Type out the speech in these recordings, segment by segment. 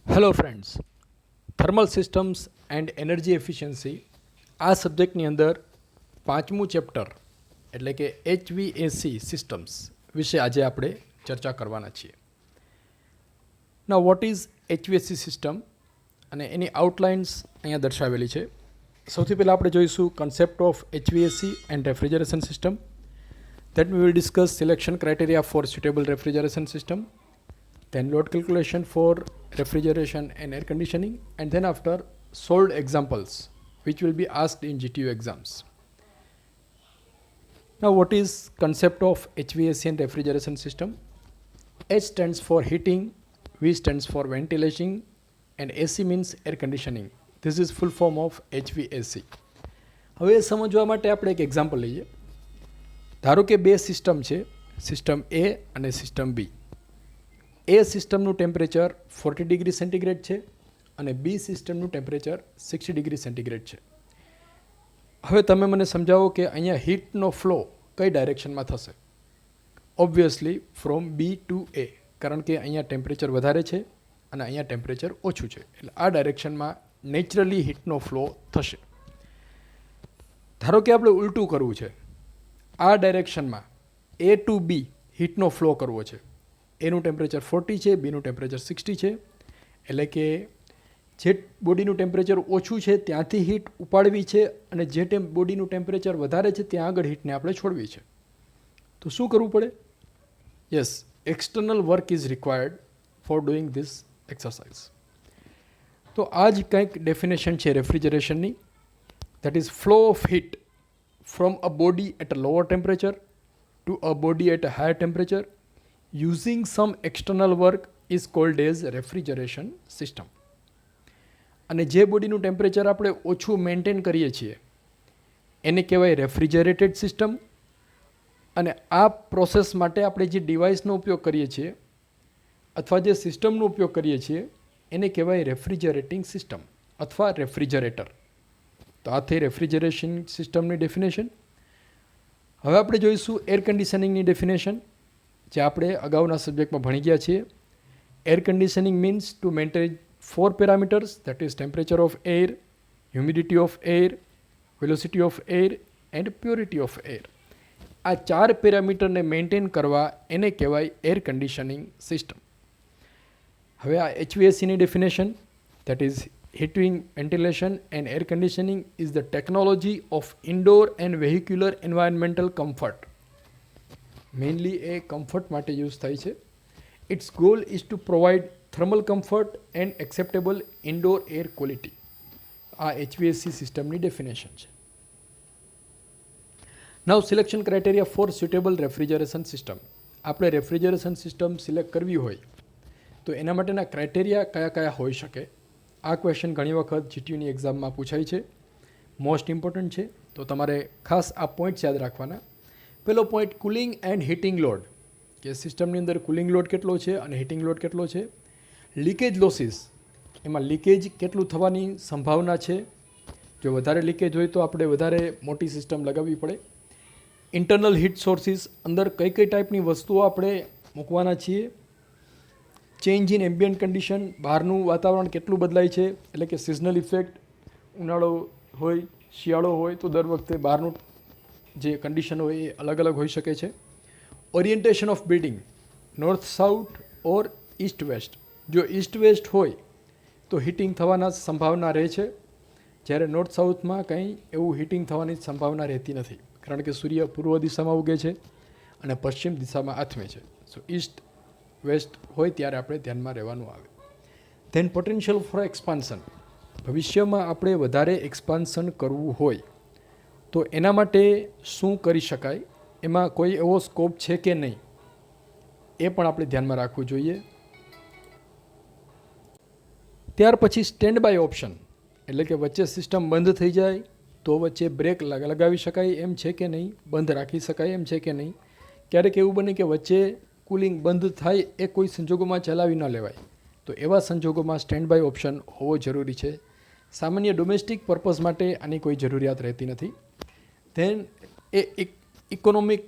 Hello friends, thermal systems and energy efficiency આ સબ્જેક્ટની અંદર પાંચમું ચેપ્ટર એટલે કે HVAC સિસ્ટમ્સ વિશે આજે આપણે ચર્ચા કરવાના છીએ. ના વોટ ઇઝ HVAC સિસ્ટમ અને એની આઉટલાઇન્સ અહીંયા દર્શાવેલી છે. સૌથી પહેલાં આપણે જોઈશું concept of HVAC and refrigeration system. Then we will discuss selection criteria for suitable refrigeration system, then load calculation for refrigeration and air conditioning, and then after solved examples which will be asked in GTU exams. Now what is concept of HVAC and refrigeration system? H stands for heating, V stands for ventilation, and AC means air conditioning. This is full form of HVAC. હવે સમજવા માટે આપણે એક example લઈએ. ધારો કે બે system છે, સિસ્ટમ એ અને સિસ્ટમ બી. એ સિસ્ટમનું ટેમ્પરેચર 40 ડિગ્રી સેન્ટીગ્રેડ છે અને બી સિસ્ટમનું ટેમ્પરેચર 60 ડિગ્રી સેન્ટીગ્રેડ છે. હવે તમે મને સમજાવો કે અહીંયા હીટનો ફ્લો કઈ ડાયરેક્શનમાં થશે? ઓબ્વિયસલી ફ્રોમ બી ટુ એ, કારણ કે અહીંયા ટેમ્પરેચર વધારે છે અને અહીંયા ટેમ્પરેચર ઓછું છે, એટલે આ ડાયરેક્શનમાં નેચરલી હીટનો ફ્લો થશે. ધારો કે આપણે ઉલટું કરવું છે, આ ડાયરેક્શનમાં એ ટુ બી હીટનો ફ્લો કરવો છે. એનું ટેમ્પરેચર 40 છે, બીનું ટેમ્પરેચર 60 છે, એટલે કે જે બોડીનું ટેમ્પરેચર ઓછું છે ત્યાંથી હીટ ઉપાડવી છે અને જે બોડીનું ટેમ્પરેચર વધારે છે ત્યાં આગળ હીટને આપણે છોડવી છે. તો શું કરવું પડે? Yes, external work is required for doing this exercise. તો આ જ કંઈક ડેફિનેશન છે રેફ્રિજરેશનની. That is flow of heat from a body at a lower temperature to a body at a higher temperature using some external work is called as refrigeration system. અને જે બોડીનું temperature આપણે ઓછું મેન્ટેન કરીએ છીએ એને કહેવાય રેફ્રિજરેટેડ સિસ્ટમ. અને આ પ્રોસેસ માટે આપણે જે ડિવાઇસનો ઉપયોગ કરીએ છીએ અથવા જે સિસ્ટમનો ઉપયોગ કરીએ છીએ એને કહેવાય રેફ્રિજરેટિંગ સિસ્ટમ અથવા રેફ્રિજરેટર. તો આ થઈ રેફ્રિજરેશન સિસ્ટમની ડેફિનેશન. હવે આપણે જોઈશું એર કન્ડિશનિંગની ડેફિનેશન, જે આપણે અગાઉના સબ્જેક્ટમાં ભણી ગયા છીએ. Air conditioning means to maintain 4 parameters, that is temperature of air, humidity of air, velocity of air and purity of air. આ 4 પેરામીટરને મેન્ટેન કરવા એને કહેવાય એર કન્ડિશનિંગ સિસ્ટમ. હવે આ HVACની definition, that is heating, ventilation and air conditioning is the technology of indoor and vehicular environmental comfort. Mainly a comfort માટે use થાય છે. Its goal is to provide thermal comfort and acceptable indoor air quality. આ HVAC સિસ્ટમની definition છે. Now selection criteria for suitable refrigeration system. આપણે refrigeration system select કરવી હોય તો એના માટેના ક્રાઇટેરિયા કયા કયા હોઈ શકે? આ ક્વેશ્ચન ઘણી વખત જીટીયુની એક્ઝામમાં પૂછાય છે, મોસ્ટ ઇમ્પોર્ટન્ટ છે, તો તમારે ખાસ આ પોઈન્ટ્સ યાદ રાખવાના. પહેલો point, cooling and heating load, કે સિસ્ટમની અંદર કુલિંગ લોડ કેટલો છે અને હીટિંગ લોડ કેટલો છે. લીકેજ લોસીસ, એમાં લીકેજ કેટલું થવાની સંભાવના છે. જો વધારે લીકેજ હોય તો આપણે વધારે મોટી સિસ્ટમ લગાવવી પડે. ઇન્ટરનલ હીટ સોર્સિસ, અંદર કઈ કઈ ટાઈપની વસ્તુઓ આપણે મૂકવાના છીએ. ચેન્જ ઇન એમ્બિયન્ટ કન્ડિશન, બહારનું વાતાવરણ કેટલું બદલાય છે, એટલે કે સિઝનલ ઇફેક્ટ, ઉનાળો હોય શિયાળો હોય તો દર વખતે બહારનું જે કન્ડિશન હોય એ અલગ અલગ હોઈ શકે છે. Orientation of building, north south or east west. જો ઇસ્ટ વેસ્ટ હોય તો હીટિંગ થવાના સંભાવના રહે છે, જ્યારે નોર્થ સાઉથમાં કંઈ એવું હીટિંગ થવાની સંભાવના રહેતી નથી, કારણ કે સૂર્ય પૂર્વ દિશામાં ઉગે છે અને પશ્ચિમ દિશામાં આથમે છે. સો ઇસ્ટ વેસ્ટ હોય ત્યારે આપણે ધ્યાનમાં રહેવાનું આવે. ધેન પોટેન્શિયલ ફોર એક્સપાન્શન, ભવિષ્યમાં આપણે વધારે એક્સપાન્શન કરવું હોય તો એના માટે શું કરી શકાય, એમાં કોઈ એવો સ્કોપ છે કે નહીં, એ પણ આપણે ધ્યાનમાં રાખવું જોઈએ. ત્યાર પછી સ્ટેન્ડ બાય ઓપ્શન, એટલે કે વચ્ચે સિસ્ટમ બંધ થઈ જાય તો વચ્ચે બ્રેક લગાવી શકાય એમ છે કે નહીં, બંધ રાખી શકાય એમ છે કે નહીં. ક્યારેક એવું બને કે વચ્ચે કુલિંગ બંધ થાય એ કોઈ સંજોગોમાં ચલાવી ન લેવાય, તો એવા સંજોગોમાં સ્ટેન્ડ બાય ઓપ્શન હોવો જરૂરી છે. સામાન્ય ડોમેસ્ટિક પર્પઝ માટે આની કોઈ જરૂરિયાત રહેતી નથી. ધેન એ ઇકોનોમિક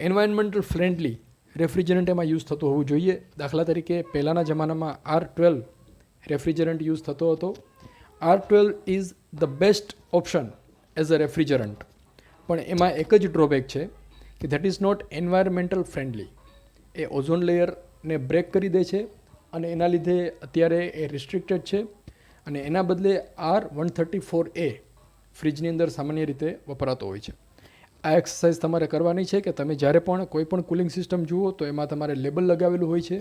એન્વાયરમેન્ટલ ફ્રેન્ડલી રેફ્રિજરન્ટ એમાં યુઝ થતું હોવું જોઈએ. દાખલા તરીકે પહેલાંના જમાનામાં R12 રેફ્રિજરન્ટ યુઝ થતો હતો. R12 is the best option as a refrigerant, પણ એમાં એક જ ડ્રોબેક છે કે that is not environmental friendly. એ ઓઝોન લેયરને બ્રેક કરી દે છે અને એના લીધે અત્યારે એ રિસ્ટ્રિક્ટેડ છે. અને એના બદલે R134a ફ્રિજની અંદર સામાન્ય રીતે વપરાતો હોય છે. આ એક્સરસાઇઝ તમારે કરવાની છે કે તમે જ્યારે પણ કોઈ પણ કુલિંગ સિસ્ટમ જુઓ તો એમાં તમારે લેબલ લગાવેલું હોય છે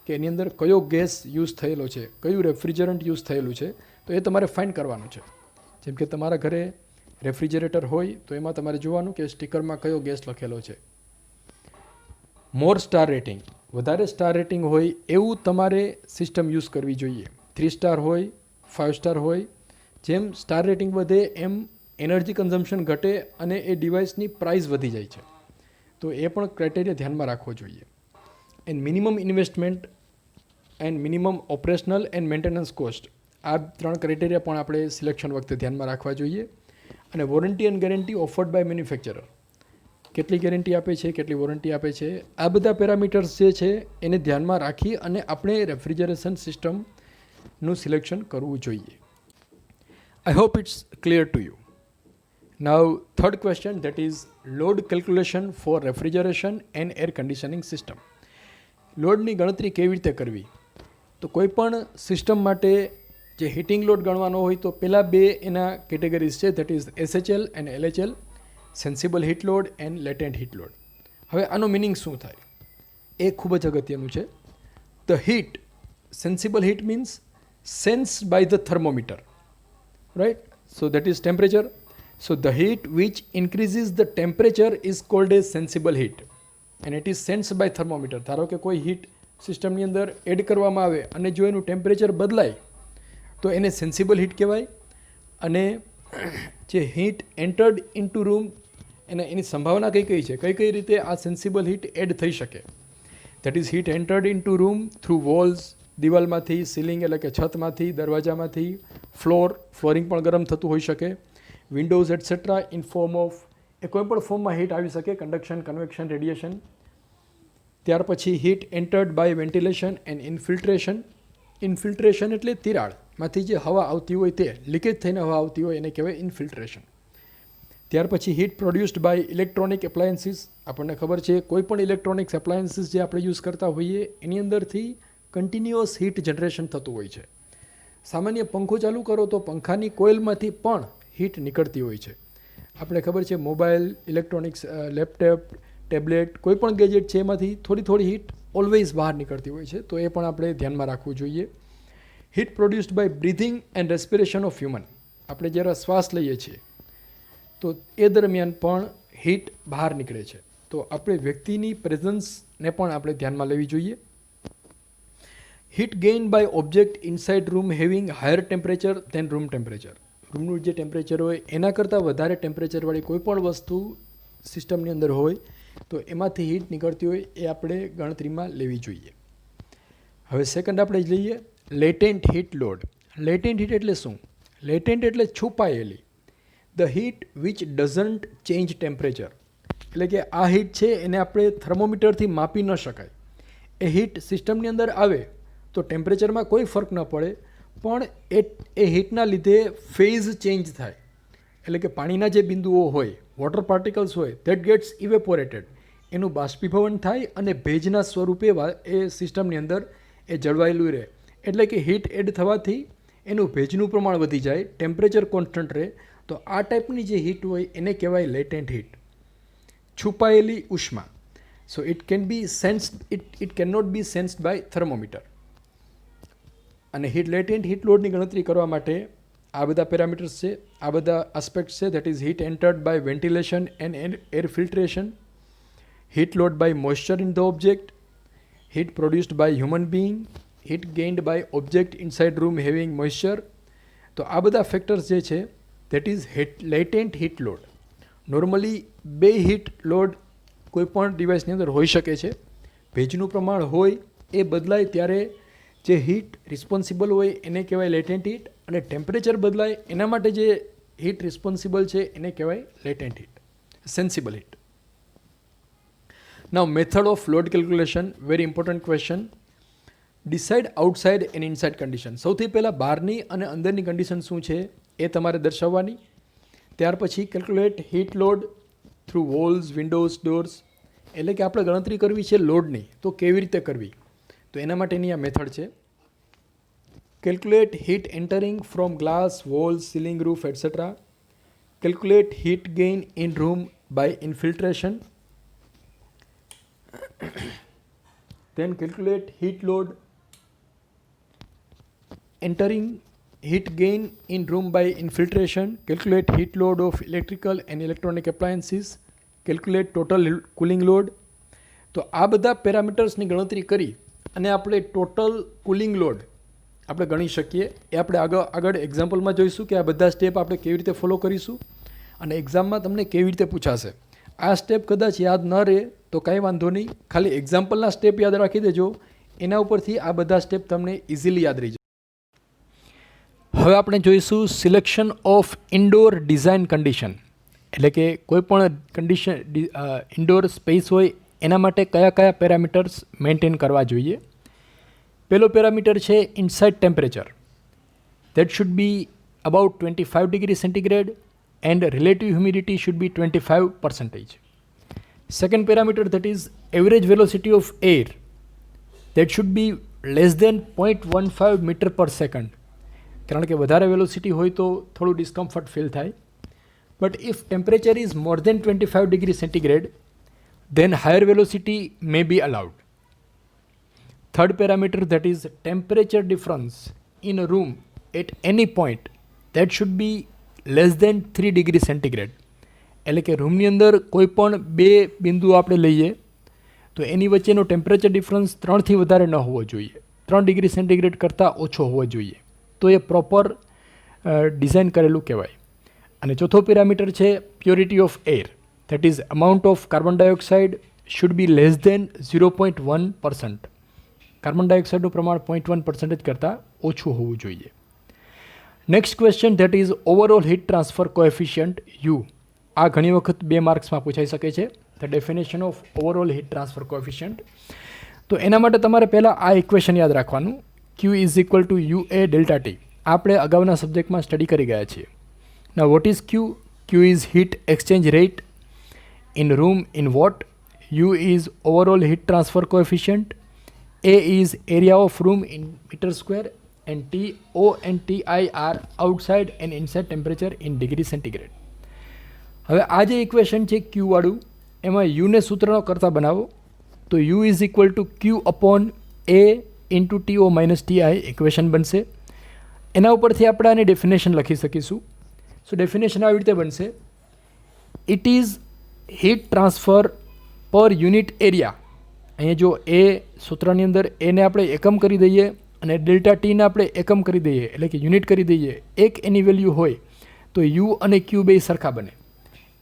કે એની અંદર કયો ગેસ યુઝ થયેલો છે, કયું રેફ્રિજરન્ટ યુઝ થયેલું છે, તો એ તમારે ફાઇન્ડ કરવાનું છે. જેમ કે તમારા ઘરે રેફ્રિજરેટર હોય તો એમાં તમારે જોવાનું કે સ્ટીકરમાં કયો ગેસ લખેલો છે. મોર સ્ટાર રેટિંગ, વધારે સ્ટાર રેટિંગ હોય એવું તમારે સિસ્ટમ યુઝ કરવી જોઈએ. 3 સ્ટાર હોય, 5 સ્ટાર હોય, જેમ સ્ટાર રેટિંગ વધે એમ એનર્જી કન્ઝમ્પશન ઘટે અને એ ડિવાઇસની પ્રાઇસ વધી જાય છે. તો એ પણ ક્રાઇટેરિયા ધ્યાનમાં રાખવો જોઈએ. And minimum investment and minimum operational and maintenance cost, આ 3 ક્રાઇટેરિયા પણ આપણે સિલેક્શન વખતે ધ્યાનમાં રાખવા જોઈએ. અને warranty and guarantee offered by manufacturer, કેટલી ગેરંટી આપે છે, કેટલી વોરંટી આપે છે, આ બધા પેરામીટર્સ જે છે એને ધ્યાનમાં રાખી અને આપણે રેફ્રિજરેશન સિસ્ટમનું સિલેક્શન કરવું જોઈએ. I hope it's clear to you. Now, third question, that is load calculation for refrigeration and air conditioning system. લોડની ગણતરી કેવી રીતે કરવી? તો કોઈ પણ સિસ્ટમ માટે જે હીટિંગ લોડ ગણવાનો હોય તો પહેલાં 2 એના કેટેગરીઝ છે, that is SHL and LHL, sensible heat load and latent heat load. હવે આનો મિનિંગ શું થાય એ ખૂબ જ અગત્યનું છે. The heat, sensible heat means sense by the thermometer, right? So that is temperature. So the heat which increases the temperature is called as sensible heat and it is sensed by thermometer. ધારો કે કોઈ heat સિસ્ટમની અંદર add કરવામાં આવે અને જો એનું ટેમ્પરેચર બદલાય તો એને સેન્સિબલ હીટ કહેવાય. અને જે હીટ એન્ટર્ડ ઇનટુ રૂમ એની સંભાવના કઈ છે, કઈ રીતે આ સેન્સિબલ હીટ એડ થઈ શકે. That is heat entered into room through walls, દિવાલમાંથી, સીલિંગ એટલે કે છતમાંથી, દરવાજામાંથી, ફ્લોરિંગ પણ ગરમ થતું હોઈ શકે, windows etcetera, in form of, એ કોઈ પણ ફોર્મમાં હીટ આવી શકે, કન્ડક્શન, કન્વેક્શન, રેડિયેશન. ત્યાર પછી heat entered by ventilation and infiltration. Infiltration એટલે તિરાડમાંથી જે હવા આવતી હોય તે લીકેજ થઈને હવા આવતી હોય એને કહેવાય ઇન્ફિલ્ટ્રેશન. ત્યાર પછી heat produced by electronic appliances. આપણને ખબર છે કોઈ પણ ઇલેક્ટ્રોનિક્સ એપ્લાયન્સીસ જે આપણે યુઝ કરતા હોઈએ એની અંદરથી કન્ટિન્યુઅસ હીટ જનરેશન થતું હોય છે. સામાન્ય પંખો ચાલુ કરો તો પંખાની કોઇલમાંથી પણ હીટ નીકળતી હોય છે. આપણે ખબર છે મોબાઈલ, ઇલેક્ટ્રોનિક્સ, લેપટોપ, ટેબ્લેટ, કોઈ પણ ગેજેટ છે એમાંથી થોડી હીટ ઓલવેઝ બહાર નીકળતી હોય છે. તો એ પણ આપણે ધ્યાનમાં રાખવું જોઈએ. Heat produced by breathing and respiration of human. આપણે જ્યારે શ્વાસ લઈએ છીએ તો એ દરમિયાન પણ હીટ બહાર નીકળે છે. તો આપણે વ્યક્તિની પ્રેઝન્સને પણ આપણે ધ્યાનમાં લેવી જોઈએ. Heat gain by object inside room having higher temperature than room temperature. રૂમનું જે ટેમ્પરેચર હોય એના કરતાં વધારે ટેમ્પરેચરવાળી કોઈ પણ વસ્તુ સિસ્ટમની અંદર હોય તો એમાંથી હીટ નીકળતી હોય એ આપણે ગણતરીમાં લેવી જોઈએ. હવે સેકન્ડ આપણે લઈએ લેટેન્ટ હીટ લોડ. લેટેન્ટ હીટ એટલે શું? લેટેન્ટ એટલે છુપાયેલી. The heat which doesn't change temperature, એટલે કે આ હીટ છે એને આપણે થર્મોમીટરથી માપી ન શકાય. એ હીટ સિસ્ટમની અંદર આવે તો ટેમ્પરેચરમાં કોઈ ફરક ન પડે, પણ એ હીટના લીધે ફેઝ ચેન્જ થાય. એટલે કે પાણીના જે બિંદુઓ હોય, વોટર પાર્ટિકલ્સ હોય, ધેટ ગેટ્સ ઇવેપોરેટેડ, એનું બાષ્પીભવન થાય અને ભેજના સ્વરૂપે એ સિસ્ટમની અંદર એ જળવાયેલું રહે. એટલે કે હીટ એડ થવાથી એનું ભેજનું પ્રમાણ વધી જાય, ટેમ્પરેચર કોન્સ્ટન્ટ રહે. તો આ ટાઈપની જે હીટ હોય એને કહેવાય લેટેન્ટ હીટ, છુપાયેલી ઉષ્મા. So it can be sensed, it can not be sensed by thermometer. અને લેટેન્ટ હીટ લોડની ગણતરી કરવા માટે આ બધા પેરામીટર્સ છે, આ બધા આસ્પેક્ટ્સ છે. That is heat entered by ventilation and air filtration, heat load by moisture in the object, heat produced by human being, heat gained by object inside room having moisture. તો આ બધા factors જે છે that is latent heat load. Normally 2 heat load કોઈ પણ ડિવાઇસની અંદર હોઈ શકે છે. ભેજનું પ્રમાણ હોય એ બદલાય ત્યારે જે હીટ રિસ્પોન્સિબલ હોય એને કહેવાય લેટેન્ટ હીટ, અને ટેમ્પરેચર બદલાય એના માટે જે હીટ રિસ્પોન્સિબલ છે એને કહેવાય latent heat, sensible heat. Now method of load calculation, very important question. Decide outside and inside condition. સૌથી પહેલાં બહારની અને અંદરની કન્ડિશન શું છે એ તમારે દર્શાવવાની. ત્યાર પછી calculate heat load through walls, Windows, doors. એટલે કે આપણે ગણતરી કરવી છે લોડની, તો કેવી રીતે કરવી, તો એના માટેની આ મેથડ છે. Calculate heat entering from glass, walls, ceiling, roof etcetera. Calculate heat gain in room by infiltration. then calculate heat load entering heat gain in room by infiltration. Calculate heat load of electrical and electronic appliances. Calculate total cooling load. તો આ બધા પેરામીટર્સની ગણતરી કરી અને આપણે total cooling load આપણે ગણી શકીએ. એ આપણે આગળ એક્ઝામ્પલમાં જોઈશું કે આ બધા સ્ટેપ આપણે કેવી રીતે ફોલો કરીશું અને એક્ઝામમાં તમને કેવી રીતે પૂછાશે. આ સ્ટેપ કદાચ યાદ ન રહે તો કાંઈ વાંધો નહીં, ખાલી એક્ઝામ્પલના સ્ટેપ યાદ રાખી દેજો, એના ઉપરથી આ બધા સ્ટેપ તમને ઇઝીલી યાદ રહી જાય. હવે આપણે જોઈશું selection of indoor design condition. એટલે કે કોઈ પણ કન્ડિશન ઇન્ડોર સ્પેસ હોય એના માટે કયા કયા પેરામીટર્સ મેન્ટેન કરવા જોઈએ. પહેલો પેરામીટર છે inside temperature. That should be about 25 degree centigrade and relative humidity should be 25%. Second parameter, that is average velocity of air, that should be less than 0.15 meter per second. કારણ કે વધારે velocity હોય તો થોડું discomfort feel થાય. But if temperature is more than 25 degree centigrade then higher velocity may be allowed. Third parameter, that is temperature difference in a room at any point, that should be less than 3 degree centigrade. એટલે કે રૂમની અંદર કોઈ પણ બે બિંદુ આપણે લઈએ તો એની વચ્ચેનો ટેમ્પરેચર ડિફરન્સ 3થી વધારે ન હોવો જોઈએ, 3 ડિગ્રી સેન્ટીગ્રેડ કરતાં ઓછો હોવો જોઈએ, તો એ પ્રોપર ડિઝાઇન કરેલું કહેવાય. અને ચોથો પેરામીટર છે purity of air. That is amount of carbon dioxide should be less than 0.1%. Carbon ડાયોક્સાઇડનું પ્રમાણ 0.1% કરતાં ઓછું હોવું જોઈએ. Next question, that is overall heat transfer coefficient U. આ ઘણી વખત 2 માર્ક્સમાં પૂછાઈ શકે છે. The definition of overall heat transfer coefficient. તો એના માટે તમારે પહેલાં આ ઇક્વેશન યાદ રાખવાનું. Q is equal to U A delta T. આપણે અગાઉના સબ્જેક્ટમાં સ્ટડી કરી ગયા છીએ. ના what is Q? Q is heat exchange rate in room in watt. U is overall heat transfer coefficient. A is area of room in metre square. and TO and TI are outside and inside temperature in degree centigrade. હવે આ જે equation છે ક્યુ વાળું, એમાં યુને સૂત્રનો કરતા બનાવો તો you is equal two Q upon A into TO minus TI equation બનશે. એના ઉપરથી આપણે આની ડેફિનેશન લખી શકીશું. સો ડેફિનેશન આવી રીતે બનશે. It is heat transfer per unit area. અહીંયા જો એ સૂત્રની અંદર એને આપણે એકમ કરી દઈએ અને ડેલ્ટા ટીને આપણે એકમ કરી દઈએ, એટલે કે યુનિટ કરી દઈએ, એક એની વેલ્યુ હોય તો યુ અને ક્યુ બે સરખા બને.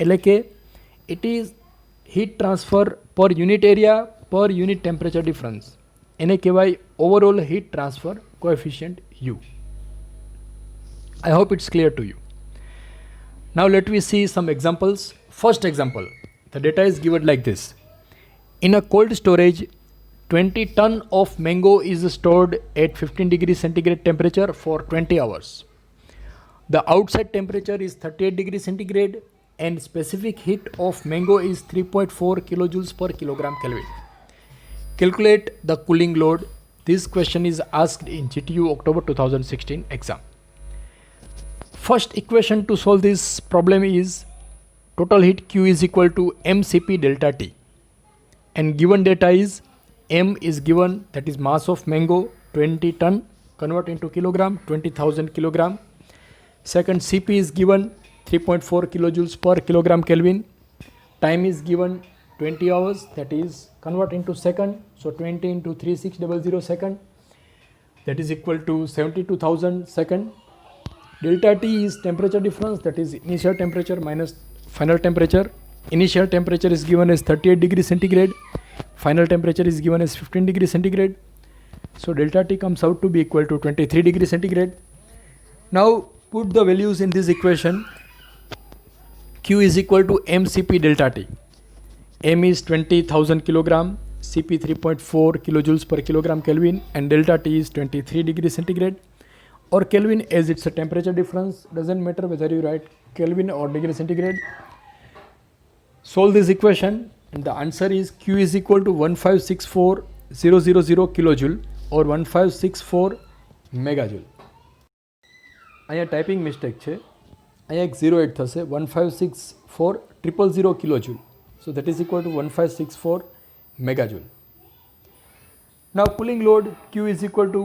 એટલે કે it is heat transfer per unit area per unit temperature difference. એને કહેવાય overall heat transfer coefficient U. I hope it's clear to you. Now let we see some examples. First example, the data is given like this. In a cold storage, 20 ton of mango is stored at 15 degree centigrade temperature for 20 hours. The outside temperature is 38 degree centigrade and specific heat of mango is 3.4 kilojoules per kilogram Kelvin. Calculate the cooling load. This question is asked in GTU October 2016 exam. First equation to solve this problem is total heat Q is equal to mCp delta T, and given data is M is given, that is mass of mango 20 ton, convert into kilogram, 20,000 kilogram. Second, Cp is given 3.4 kilojoules per kilogram Kelvin. Time is given 20 hours, that is convert into second, so 20 into 3600 second, that is equal to 72,000 second. Delta T is temperature difference, that is initial temperature minus final temperature. Initial temperature is given as 38 degree centigrade. Final temperature is given as 15 degree centigrade. So delta T comes out to be equal to 23 degree centigrade. Now put the values in this equation. Q is equal to mCp delta T. M is 20,000 kilogram. Cp 3.4 kilojoules per kilogram Kelvin, and delta T is 23 degrees centigrade, or Kelvin, as it's a temperature difference, doesn't matter whether you write Kelvin or degree centigrade. Solve this equation, and the answer is Q is equal to 1564000 kilojoule or 1564 megajoule. અહીંયા typing mistake છે, અહીંયા એક 0 add થશે, 1564000 kilojoule, so that is equal to 1564 megajoule. Now cooling load Q is equal to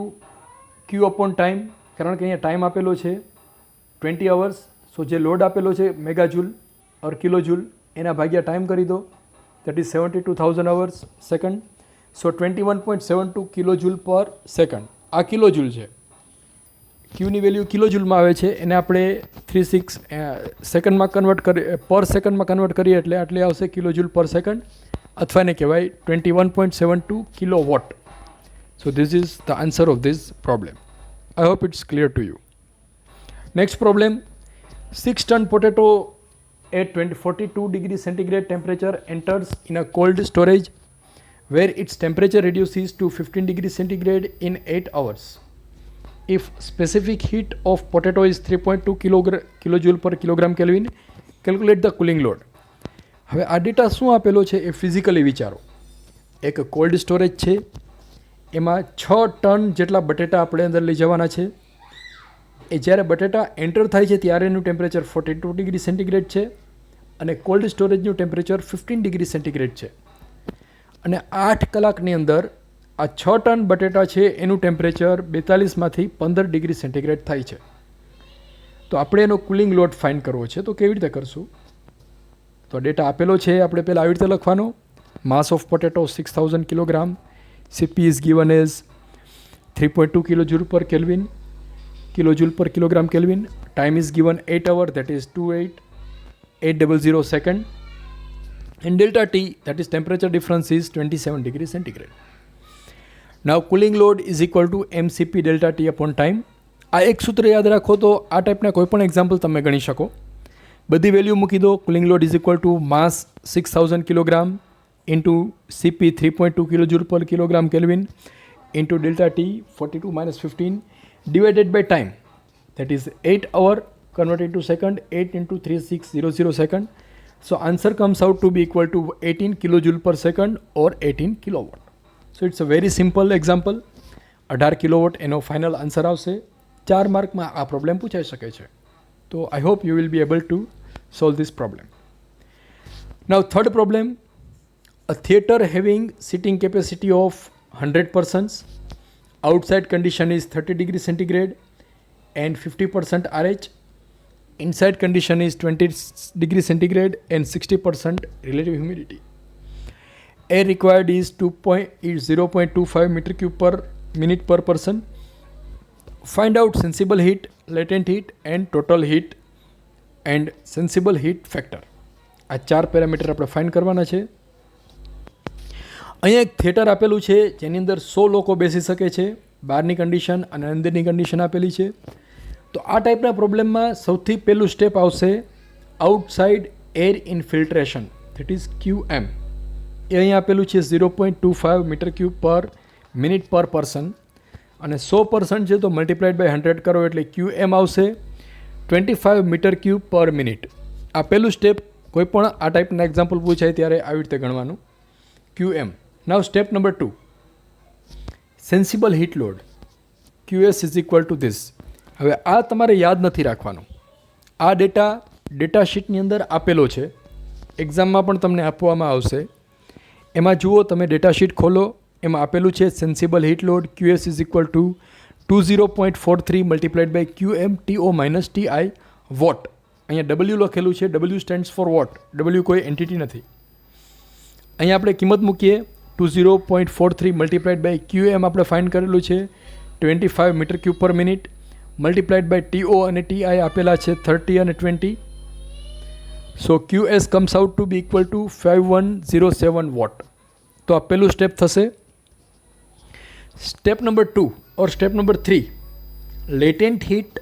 Q upon time, કારણ કે અહીંયા time આપેલો છે 20 અવર્સ, સો જે લોડ આપેલો છે મેગાજૂલ ઓર કિલોજૂલ એના ભાગ્યા ટાઈમ કરી દો, દેટ ઇઝ 72,000 અવર્સ સેકન્ડ, સો 21.72 કિલોજૂલ પર સેકન્ડ. આ કિલોજૂલ છે, ક્યુની વેલ્યુ કિલોજૂલમાં આવે છે, એને આપણે 36 સેકન્ડમાં કન્વર્ટ કરી પર સેકન્ડમાં કન્વર્ટ કરીએ એટલે આટલી આવશે કિલોજૂલ પર સેકન્ડ, અથવા એને કહેવાય 21.72 kilowatt. So this is the answer of this problem. I hope it's clear to you. Next problem, 6 ton potato at 42 degree centigrade temperature enters in a cold storage where its temperature reduces to 15 degree centigrade in 8 hours. If specific heat of potato is 3.2 kilojoule per kilogram Kelvin, calculate the cooling load. હવે આ data શું આપેલો છે એ physically વિચારો. એક cold storage છે, એમાં 6 ton જેટલા બટેટા આપણે અંદર લઈ જવાના છે. એ જ્યારે બટેટા એન્ટર થાય છે ત્યારે એનું ટેમ્પરેચર 42 ડિગ્રી સેન્ટીગ્રેડ છે અને કોલ્ડ સ્ટોરેજનું ટેમ્પરેચર 15 ડિગ્રી સેન્ટીગ્રેડ છે. અને 8 કલાકની અંદર આ 6 ટન બટેટા છે એનું ટેમ્પરેચર 42માંથી 15 ડિગ્રી સેન્ટીગ્રેડ થાય છે. તો આપણે એનો કુલિંગ લોડ ફાઇન્ડ કરવો છે, તો કેવી રીતે કરશું? તો ડેટા આપેલો છે, આપણે પહેલાં આવી રીતે લખવાનો, માસ of potato 6000 kilogram, Cp is given as 3.2 કિલોજૂલ પર કેલ્વિન, કિલોજૂલ પર kilogram kelvin, time is given 8 hour, that is 28800 second, and delta T, that is temperature difference, is 27 degree centigrade. Now cooling load is equal to mCp delta T upon time. આ એક સૂત્ર યાદ રાખો તો આ ટાઈપના કોઈ પણ એક્ઝામ્પલ તમે ગણી શકો. બધી વેલ્યુ મૂકી દો. Cooling load is equal two mass 6000 kilogram into Cp 3.2 કિલોજૂલ પર kilogram kelvin into delta T 42 minus 15 divided by time, that is 8 hour converted to second, 8 into 3600 second. So answer comes out to be equal to 18 kilojoule per second or 18 kilowatt. So it's a very simple example. 18 kilowatt એનો final answer આવશે. 4 માર્કમાં આ problem પૂછાઈ શકે છે. તો I hope you will be able to solve this problem. Now third problem, a theatre having seating capacity of 100 persons, outside condition is 30 degree centigrade and 50% RH, inside condition is 20 degree centigrade and 60% relative humidity. Air required is 0.25 meter cube per minute per person. Find out sensible heat, latent heat and total heat and sensible heat factor. આ 4 parameter આપણે find કરવાના છે. અહીંયા એક theatre આપેલું છે જેની અંદર 100 લોકો બેસી શકે છે. બહારની કન્ડિશન અને અંદરની કન્ડિશન આપેલી છે. તો આ ટાઈપના પ્રોબ્લેમમાં સૌથી પહેલું સ્ટેપ આવશે outside air infiltration, that is QM. એ અહીંયા આપેલું છે 0.25 મીટર ક્યુબ પર મિનિટ પર પર્સન, અને 100% છે તો મલ્ટીપ્લાઇડ બાય 100 કરો એટલે QM આવશે 25 મીટર ક્યુબ પર મિનિટ. આ પહેલું સ્ટેપ કોઈ પણ આ ટાઈપના એક્ઝામ્પલ પૂછાય ત્યારે આવી રીતે ગણવાનું, QM. Now step number 2, sensible heat load, QS is equal two this. હવે આ તમારે યાદ નથી રાખવાનું. આ ડેટા શીટની અંદર આપેલો છે, એક્ઝામમાં પણ તમને આપવામાં આવશે. એમાં જુઓ, તમે ડેટા શીટ ખોલો, એમાં આપેલું છે sensible heat load QS is equal to 20.43 multiplied by QM TO minus TI watt. અહીંયા W લખેલું છે, W stands for watt, W કોઈ એન્ટિટી નથી. અહીંયા આપણે કિંમત મૂકીએ, 20.43 મલ્ટીપ્લાઇડ બાય QM આપણે ફાઇન્ડ કરેલું છે 25 મીટર ક્યુબ પર મિનિટ, મલ્ટીપ્લાઇડ બાય TO અને TI આપેલા છે 30 અને 20. So QS comes out to be equal to 5107 watt. તો આ પહેલું સ્ટેપ થશે. Step number 2 or step number 3, latent heat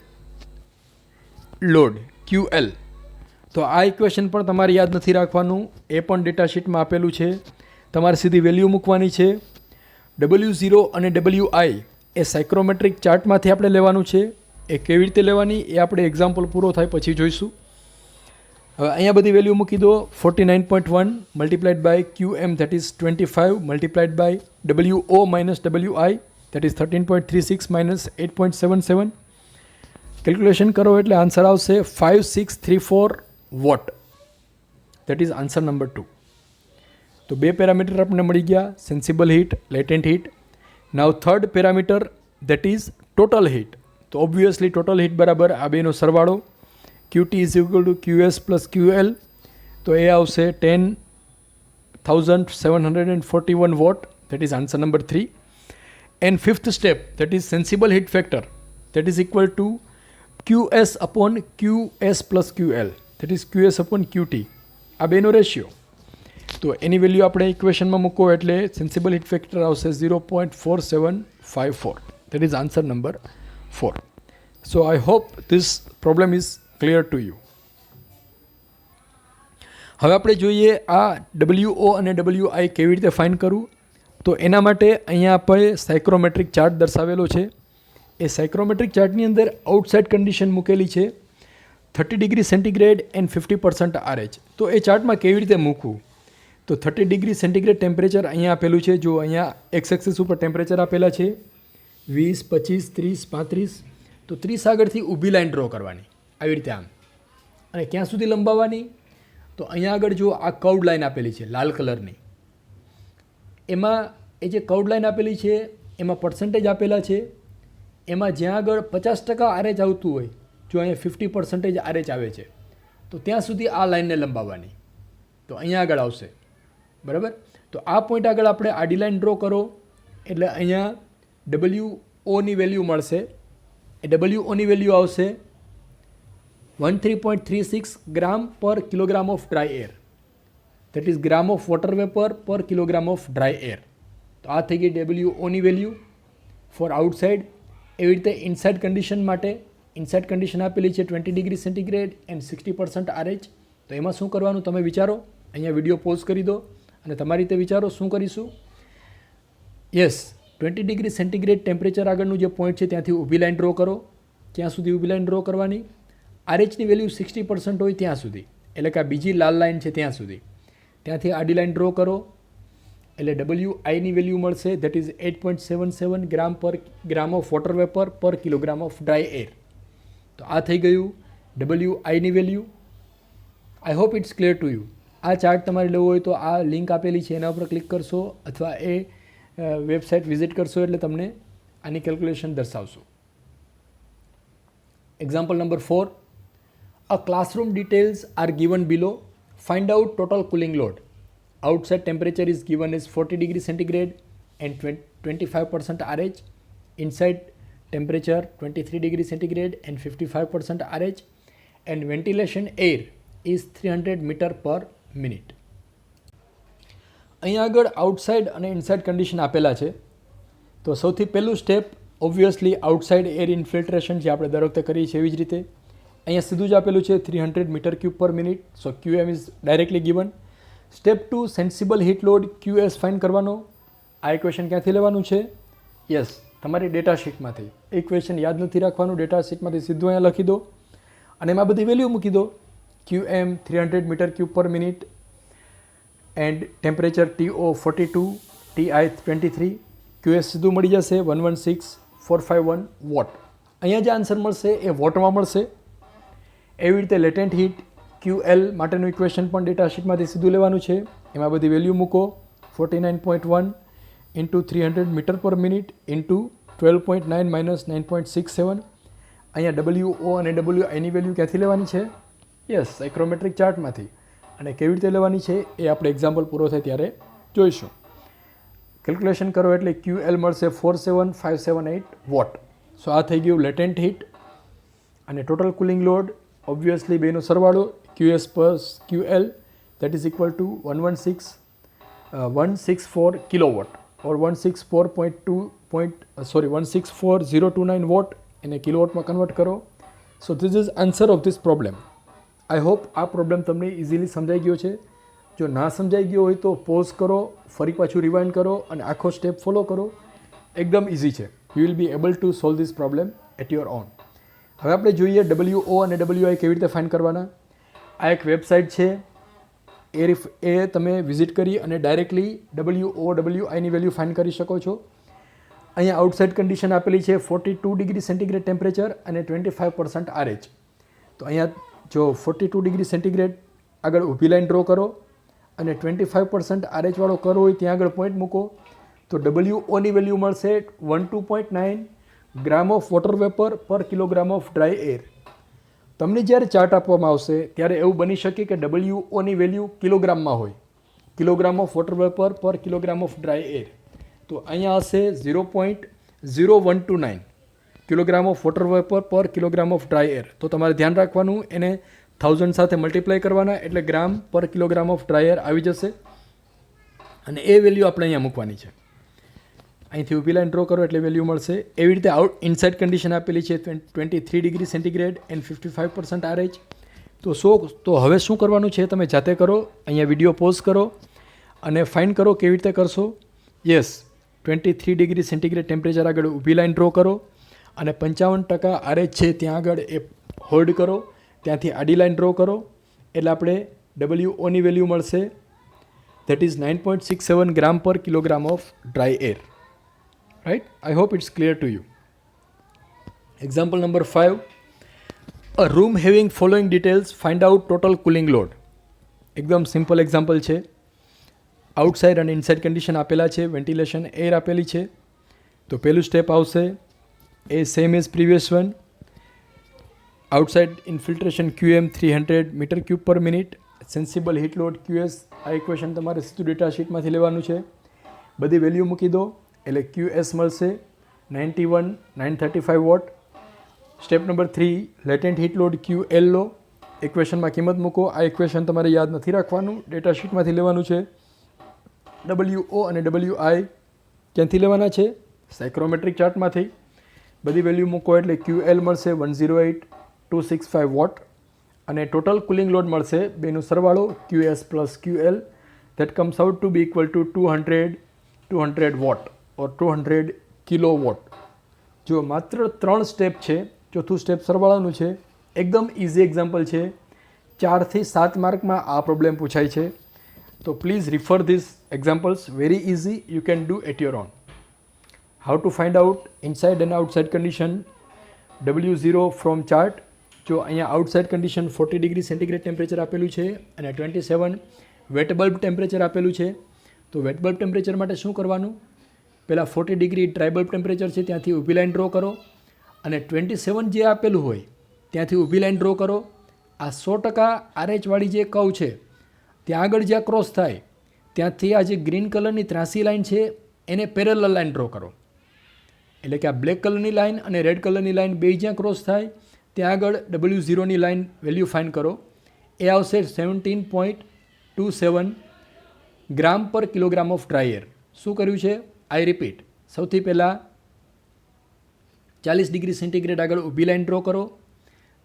load QL. તો આ ઇક્વેશન પણ તમારે યાદ નથી રાખવાનું, એ પણ ડેટા શીટમાં આપેલું છે. તમારે સીધી વેલ્યુ મૂકવાની છે. W0 અને WI એ સાયક્રોમેટ્રિક ચાર્ટમાંથી આપણે લેવાનું છે. એ કેવી રીતે લેવાની એ આપણે એક્ઝામ્પલ પૂરો થાય પછી જોઈશું. હવે અહીંયા બધી વેલ્યુ મૂકી દો. 49.1 multiplied by QM that is 25 multiplied by WO minus WI that is 13.36 minus 8.77. Calculation કરો એટલે આન્સર આવશે 5634 watt. That is answer number 2. તો બે પેરામીટર આપણને મળી ગયા, sensible heat, latent heat. Now third parameter that is total heat. તો obviously total heat બરાબર આ બેનો સરવાળો QT is equal to QS plus QL. તો એ આવશે 10,741 watt. That is answer number 3. And fifth step that is sensible heat factor that is equal to QS upon QS plus QL that is QS upon QT. આ બેનો ratio. તો એની value આપણે ઇક્વેશનમાં મૂકો એટલે sensible heat factor આવશે 0.4754. That is answer number 4. So I hope this problem is clear to you. હવે આપણે જોઈએ આ WO અને WI કેવી રીતે ફાઇન્ડ કરવું. તો એના માટે અહીંયા આપણે સાયક્રોમેટ્રિક ચાર્ટ દર્શાવેલો છે. એ સાયક્રોમેટ્રિક ચાર્ટની અંદર આઉટસાઇડ કન્ડિશન મૂકેલી છે 30 ડિગ્રી સેન્ટીગ્રેડ એન્ડ 50% RH. તો એ ચાર્ટમાં કેવી રીતે મૂકવું. તો 30 ડિગ્રી સેન્ટીગ્રેડ ટેમ્પરેચર અહીંયા આપેલું છે. જો અહીંયા એક્સ એક્સિસ ઉપર ટેમ્પરેચર આપેલા છે 20, 25, 30, 35. તો 30 આગળથી ઊભી લાઈન ડ્રો કરવાની આવી રીતે આમ, અને ક્યાં સુધી લંબાવવાની. તો અહીંયા આગળ જો આ કર્વડ લાઈન આપેલી છે લાલ કલરની, એમાં એ જે કર્વડ લાઈન આપેલી છે એમાં પર્સન્ટેજ આપેલા છે. એમાં જ્યાં આગળ 50% RH આવતું હોય, જો અહીંયા 50% RH આવે છે, તો ત્યાં સુધી આ લાઈનને લંબાવવાની. તો અહીંયા આગળ આવશે બરાબર. તો આ પોઈન્ટ આગળ આપણે આડી લાઈન ડ્રો કરો એટલે અહીંયા WOની વેલ્યુ મળશે. એ WOની વેલ્યુ આવશે 13.36 ગ્રામ per kilogram of dry air. That is gram of water vapour પર કિલોગ્રામ ઓફ ડ્રાય એર. તો આ થઈ ગઈ WOની વેલ્યુ ફોર આઉટસાઇડ. એવી રીતે ઇનસાઇડ કન્ડિશન માટે ઇનસાઇડ કન્ડિશન આપેલી છે 20 ડિગ્રી સેન્ટીગ્રેડ એન્ડ 60% RH. તો એમાં શું કરવાનું તમે વિચારો. અહીંયા વિડીયો પોઝ કરી દો અને તમારી રીતે વિચારો શું કરીશું. યસ, 20 ડિગ્રી સેન્ટીગ્રેડ ટેમ્પરેચર આગળનું જે પોઈન્ટ છે ત્યાંથી ઊભી લાઈન ડ્રો કરો. ક્યાં સુધી ઊભી લાઈન ડ્રો કરવાની. RHની વેલ્યુ 60% હોય ત્યાં સુધી, એટલે કે આ બીજી લાલ લાઈન છે ત્યાં સુધી. ત્યાંથી આડી લાઈન ડ્રો કરો એટલે WIની વેલ્યુ મળશે ધેટ ઇઝ 8.77 ગ્રામ પર ગ્રામ ઓફ વોટર વેપર પર કિલોગ્રામ ઓફ ડ્રાય એર. તો આ થઈ ગયું WIની value. I hope it's clear to you. આ ચાર્ટ તમારે લેવો હોય તો આ લિંક આપેલી છે એના ઉપર ક્લિક કરશો અથવા એ વેબસાઇટ વિઝિટ કરશો એટલે તમને આની કેલ્ક્યુલેશન દર્શાવશો. Example number 4. A classroom details are given below. Find out total cooling load. Outside temperature is given as 40 degree centigrade and 25% RH. Inside temperature 23 degree centigrade and 55% RH. And ventilation air is 300 meter per minute. અહીંયા આગળ outside અને inside condition આપેલા છે. તો સૌથી પહેલું step obviously outside air infiltration જે આપણે દર વખતે કરીએ છીએ એવી જ રીતે અહીંયા સીધું જ આપેલું છે 300 મીટર ક્યુબ પર minute. So QM is directly given. Step 2 sensible heat load QS find કરવાનો. આ ઇક્વેશન ક્યાંથી લેવાનું છે. યસ, તમારી ડેટા શીટમાંથી. ઇક્વેશન યાદ નથી રાખવાનું, ડેટા શીટમાંથી સીધું અહીંયા લખી દો અને એમાં બધી વેલ્યુ મૂકી દો. QM 300 મીટર ક્યુબ પર minute and temperature TO 42, TI 23, QS સીધું મળી જશે 116451 વોટ. અહીંયા જે આન્સર મળશે એ વોટમાં મળશે. એવી રીતે લેટેન્ટ હીટ QL માટેનું ઇક્વેશન પણ ડેટા શીટમાંથી સીધું લેવાનું છે. એમાં બધી વેલ્યુ મૂકો 49.1 ઇન્ટુ 300 મીટર પર મિનિટ ઇન્ટુ 12.9 માઇનસ 9.67. અહીંયા WO અને WIની વેલ્યુ ક્યાંથી લેવાની છે. યસ, સાયક્રોમેટ્રિક ચાર્ટમાંથી. અને કેવી રીતે લેવાની છે એ આપણે એક્ઝામ્પલ પૂરો થાય ત્યારે જોઈશું. કેલ્ક્યુલેશન કરો એટલે QL મળશે 47578 વોટ. સો આ થઈ ગયું લેટેન્ટ હીટ. અને ટોટલ કુલિંગ લોડ ઓબ્વિયસલી બેનો સરવાળો QS plus QL that is equal to 164 kilowatt or 164.029 watt એને કિલોવોટમાં કન્વર્ટ કરો. સો this is answer of this problem. I hope આ પ્રોબ્લેમ તમને ઇઝીલી સમજાઈ ગયો છે. જો ના સમજાઈ ગયો હોય તો પોઝ કરો, ફરી પાછું રિવાઇન્ડ કરો અને આખો સ્ટેપ ફોલો કરો. એકદમ ઇઝી છે. You will be able to solve this problem at your own. હવે આપણે જોઈએ WO અને WI કેવી રીતે ફાઇન્ડ કરવાના. આ એક વેબસાઇટ છે, એ તમે વિઝિટ કરી અને ડાયરેક્ટલી WO WIની વેલ્યુ ફાઇન્ડ કરી શકો છો. અહીંયા આઉટસાઇડ કન્ડિશન આપેલી છે 42 ડિગ્રી સેન્ટીગ્રેડ ટેમ્પરેચર અને 25% RH. તો અહીંયા જો 42 ડિગ્રી સેન્ટીગ્રેડ આગળ ઊભી લાઈન ડ્રો કરો અને 25% RH વાળો કરો હોય ત્યાં આગળ પોઈન્ટ મૂકો તો WOની વેલ્યુ મળશે 12.9 ગ્રામ ઓફ વોટર વેપર પર કિલોગ્રામ ઓફ ડ્રાય એર. તમને જ્યારે ચાર્ટ આપવામાં આવશે ત્યારે એવું બની શકે કે WOની વેલ્યુ કિલોગ્રામમાં હોય, કિલોગ્રામ ઓફ વોટર વેપર પર કિલોગ્રામ ઓફ ડ્રાય એર. તો અહીંયા હશે 0.0129 કિલોગ્રામ ઓફ વોટર વેપર પર કિલોગ્રામ ઓફ ડ્રાય એર. તો તમારે ધ્યાન રાખવાનું, એને 1000 સાથે મલ્ટીપ્લાય કરવાના એટલે ગ્રામ per kilogram of dry air આવી જશે અને એ વેલ્યુ આપણે અહીંયા મૂકવાની છે. અહીંથી ઊભી લાઈન ડ્રો કરો એટલે વેલ્યુ મળશે. એવી રીતે ઇનસાઇડ કન્ડિશન આપેલી છે 23 ડિગ્રી સેન્ટીગ્રેડ એન્ડ 55% RH. તો હવે શું કરવાનું છે તમે જાતે કરો. અહીંયા વિડીયો પોઝ કરો અને ફાઇન્ડ કરો કેવી રીતે કરશો. યસ, 23 ડિગ્રી સેન્ટીગ્રેડ ટેમ્પરેચર આગળ ઊભી લાઈન ડ્રો કરો અને 55% RH છે ત્યાં આગળ એ હોલ્ડ કરો, ત્યાંથી આડી લાઈન ડ્રો કરો એટલે આપણે WOની વેલ્યુ મળશે, that is 9.67 gram per kilogram of dry air. Right? I hope it's clear to you. Example number 5. A room having following details, find out total cooling load. એકદમ simple example છે. Outside અને inside condition આપેલા છે, ventilation air આપેલી છે. તો પહેલું step આવશે એ same as previous one. Outside infiltration QM 300 metre cube પર minute, sensible heat load QS. આ ઇક્વેશન તમારે સીધું ડેટા શીટમાંથી લેવાનું છે. બધી વેલ્યુ મૂકી દો એટલે QS મળશે 91,935 watt. Step number 3, latent heat load QL લો, ઇક્વેશનમાં કિંમત મૂકો. આ ઇક્વેશન તમારે યાદ નથી રાખવાનું, ડેટા શીટમાંથી લેવાનું છે. WO અને WI ક્યાંથી લેવાના છે? સાયક્રોમેટ્રિક ચાર્ટમાંથી. બધી વેલ્યુ મૂકો એટલે QL મળશે 108,265 વોટ અને ટોટલ કુલિંગ લોડ મળશે બેનો સરવાળો QS plus QL, that comes out to be equal to 200 watt or 200 kilo watt. જો માત્ર 3 સ્ટેપ છે, ચોથું સ્ટેપ સરવાળાનું છે. એકદમ ઇઝી એક્ઝામ્પલ છે. 4 થી 7 માર્કમાં આ પ્રોબ્લેમ પૂછાય છે. તો please refer this examples, very easy, you can do at your own. How to find out inside and outside condition W0 from chart. જો અહીંયા outside condition 40 degree centigrade temperature આપેલું છે અને 27 વેટ બલ્બ ટેમ્પરેચર આપેલું છે. તો wet bulb temperature માટે શું કરવાનું? પહેલાં 40 ડિગ્રી ડ્રાય બલ્બ ટેમ્પરેચર છે ત્યાંથી ઊભી લાઈન ડ્રો કરો અને 27 જે આપેલું હોય ત્યાંથી ઊભી લાઈન ડ્રો કરો. આ 100% RH વાળી જે કર્વ છે ત્યાં આગળ જ્યાં ક્રોસ થાય ત્યાંથી આ જે ગ્રીન કલરની ત્રાસી લાઈન છે એને પેરેલલ લાઈન ડ્રો કરો. એટલે કે આ બ્લેક કલરની લાઈન અને રેડ કલરની લાઈન બે જ્યાં ક્રોસ થાય ત્યાં આગળ W0ની લાઈન વેલ્યુ ફાઇન્ડ કરો. એ આવશે 17.27 ગ્રામ per kilogram of dry air. શું કર્યું છે? આઈ રિપીટ. સૌથી પહેલાં 40 ડિગ્રી સેન્ટીગ્રેડ આગળ ઊભી લાઈન ડ્રો કરો.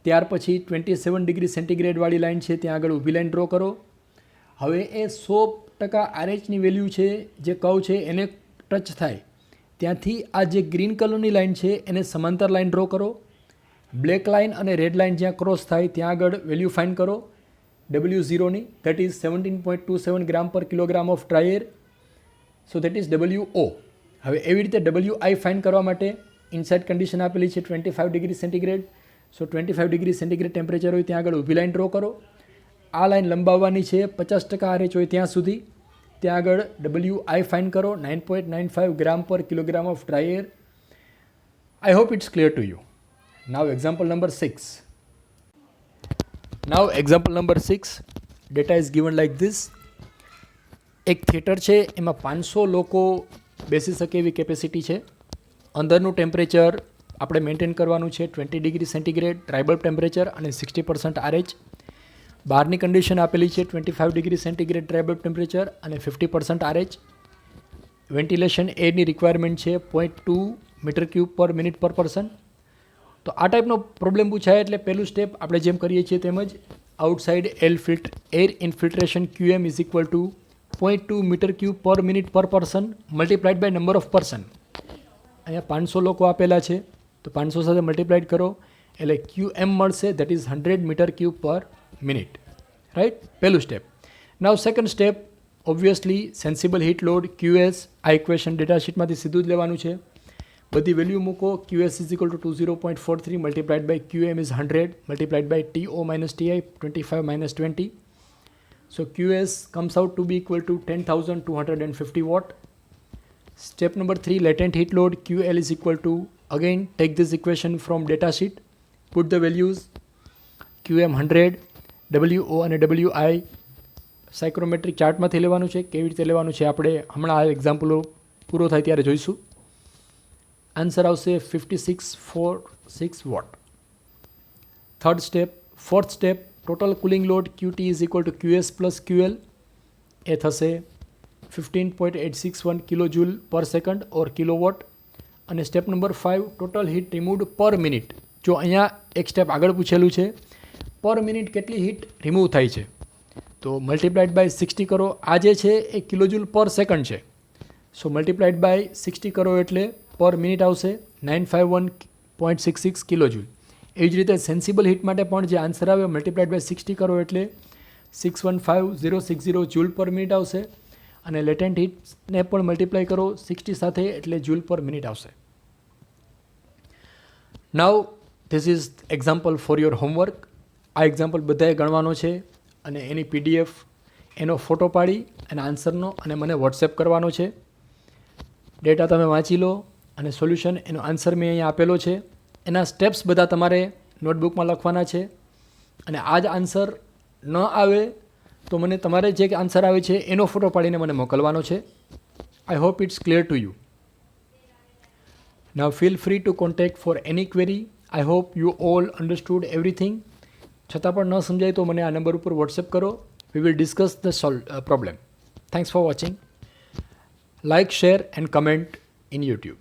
ત્યાર પછી 27 ડિગ્રી સેન્ટીગ્રેડવાળી લાઈન છે ત્યાં આગળ ઊભી લાઈન ડ્રો કરો. હવે એ 100% RHની વેલ્યુ છે જે કર્વ છે એને ટચ થાય ત્યાંથી આ જે ગ્રીન કલરની લાઈન છે એને સમાંતર લાઈન ડ્રો કરો. બ્લેક લાઈન અને રેડ લાઈન જ્યાં ક્રોસ થાય ત્યાં આગળ વેલ્યુ ફાઇન્ડ કરો W0ની, that is 17.27 gram per kilogram of dry air. So that is WO. હવે એવી રીતે WI ફાઇન્ડ કરવા માટે ઇનસાઇડ કન્ડિશન આપેલી છે 25 ડિગ્રી સેન્ટીગ્રેડ. સો 25 ડિગ્રી સેન્ટીગ્રેડ ટેમ્પરેચર હોય ત્યાં આગળ ઊભી લાઈન ડ્રો કરો. આ લાઈન લંબાવવાની છે 50% RH હોય ત્યાં સુધી. ત્યાં આગળ WI ફાઇન્ડ કરો 9.95 gram per kilogram of dry air. I hope it's clear to you. Now example number 6. Now example number 6, data is given like this. એક થિયેટર છે એમાં 500 લોકો બેસી શકે એવી કેપેસિટી છે. અંદરનું ટેમ્પરેચર આપણે મેન્ટેન કરવાનું છે 20 degree centigrade dry bulb temperature અને 60% RH. બહારની કન્ડિશન આપેલી છે 25 degree centigrade dry bulb temperature અને 50% RH. વેન્ટિલેશન એરની રિક્વાયરમેન્ટ છે 0.2 મીટર ક્યુબ પર મિનિટ પર પર્સન. તો આ ટાઈપનો પ્રોબ્લેમ પૂછાય એટલે પહેલું સ્ટેપ આપણે જેમ કરીએ છીએ તેમ જ outside air infiltration QM is equal to 0.2 meter cube per minute per person multiplied by number of person. અહીંયા 500 લોકો આપેલા છે તો 500 સાથે મલ્ટીપ્લાઇડ કરો એટલે QM મળશે, દેટ ઇઝ 100 મીટર ક્યુબ પર મિનિટ. રાઈટ, પહેલું step. Now second step, obviously sensible heat load QS, આ ઇક્વેશન ડેટા શીટમાંથી સીધું જ લેવાનું છે. બધી વેલ્યુ મૂકો. QS is equal to 20.43 multiplied by QM is 100 multiplied by TO minus TI 25 minus 20. So QS comes out to be equal to 10,250 watt. Step number 3, latent heat load QL is equal to, again take this equation from data sheet, put the values QM 100, WO અને WI psychrometric ચાર્ટમાંથી લેવાનું છે. કેવી રીતે લેવાનું છે આપણે હમણાં આ એક્ઝામ્પલો પૂરો થાય ત્યારે જોઈશું. આન્સર આવશે 5646 watt. Third step. Fourth step, total cooling load QT is equal to QS plus QL, એ થશે 15.861 kilo joule per second or kilowatt. અને step number 5, total heat removed per minute. જો અહીંયા એક સ્ટેપ આગળ પૂછેલું છે, પર મિનિટ કેટલી હીટ રિમૂવ થાય છે, તો મલ્ટીપ્લાઇડ બાય 60 કરો. આ જે છે એ કિલોજૂલ પર સેકન્ડ છે, સો મલ્ટીપ્લાઇડ બાય 60 કરો એટલે પર મિનિટ આવશે 951.66 કિલોજૂલ. એવી જ રીતે સેન્સિબલ હીટ માટે પણ જે આન્સર આવે મલ્ટીપ્લાઇડ બાય 60 કરો એટલે 615060 જૂલ પર મિનિટ આવશે. અને લેટેન્ટ હીટને પણ મલ્ટીપ્લાય કરો 60 સાથે એટલે જૂલ પર મિનિટ આવશે. નાવ this is example for your homework. આ એક્ઝામ્પલ બધાએ ગણવાનો છે અને એની PDF, એનો ફોટો પાડી અને આન્સરનો અને મને વોટ્સએપ કરવાનો છે. ડેટા તમે વાંચી લો અને સોલ્યુશન, એનો આન્સર મેં અહીંયા આપેલો છે. એના સ્ટેપ્સ બધા તમારે નોટબુકમાં લખવાના છે. અને આ જ આન્સર ન આવે તો મને તમારે જે આન્સર આવે છે એનો ફોટો પાડીને મને મોકલવાનો છે. I hope it's clear to you. Now feel free to contact for any query. I hope you all understood everything. છતાં પણ ન સમજાય તો મને આ નંબર ઉપર વોટ્સએપ કરો. We will discuss the problem. Thanks for watching. Like, share and comment in YouTube.